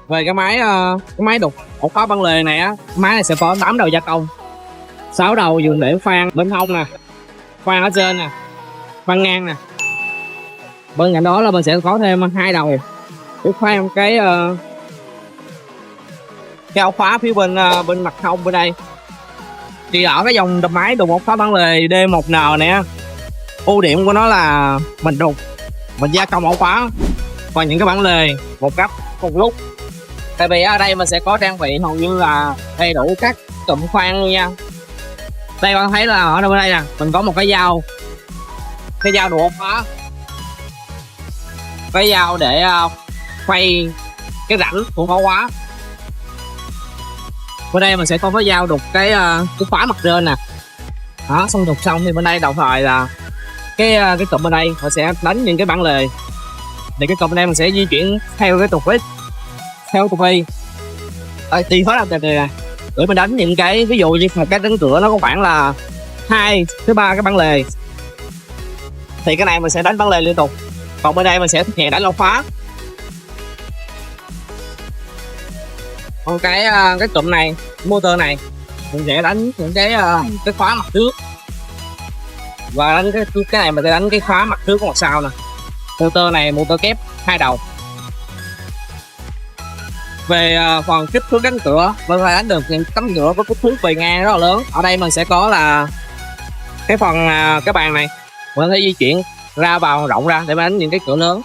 Về cái máy đục ổ khóa bản lề này á, máy này sẽ có 8 đầu gia công, 6 đầu dùng để khoan bên hông nè, khoan ở trên nè, khoan ngang nè. Bên cạnh đó là mình sẽ có thêm 2 đầu để khoan cái ổ khóa phía bên mặt hông bên đây. Thì ở cái dòng đập máy đục ổ khóa bản lề D1N này á, ưu điểm của nó là mình đục, mình gia công ổ khóa và những cái bản lề một cấp cùng lúc. Tại vì ở đây mình sẽ có trang bị hầu như là đầy đủ các cụm khoan luôn nha. Đây bạn thấy là ở bên đây nè, mình có một cái dao đục ổ khóa, cái dao để quay cái rãnh của ổ khóa. Bên đây mình sẽ có cái dao đục cái khóa mặt trên nè. Đó, xong đục xong thì bên đây đồng thời là cái cụm bên đây mình sẽ đánh những cái bản lề. Thì cái cụm bên đây mình sẽ di chuyển theo cái trục X, theo trục Y, tùy hết là nè, để mình đánh những cái, ví dụ như một cái cánh cửa nó có khoảng là 2 tới 3 cái bản lề, thì cái này mình sẽ đánh bản lề liên tục. Còn bên đây mình sẽ thực hiện đánh ổ khóa. Còn cái cụm này, motor này, mình sẽ đánh những cái khóa mặt trước, và đánh cái này mình sẽ đánh cái khóa mặt trước của mặt sau nè. Motor này motor kép 2 đầu. Về phần kích thước cánh cửa, mình phải đánh được những cánh cửa có kích thước bề ngang rất là lớn. Ở đây mình sẽ có là cái phần cái bàn này mình có thể di chuyển ra vào rộng ra để đánh những cái cửa lớn.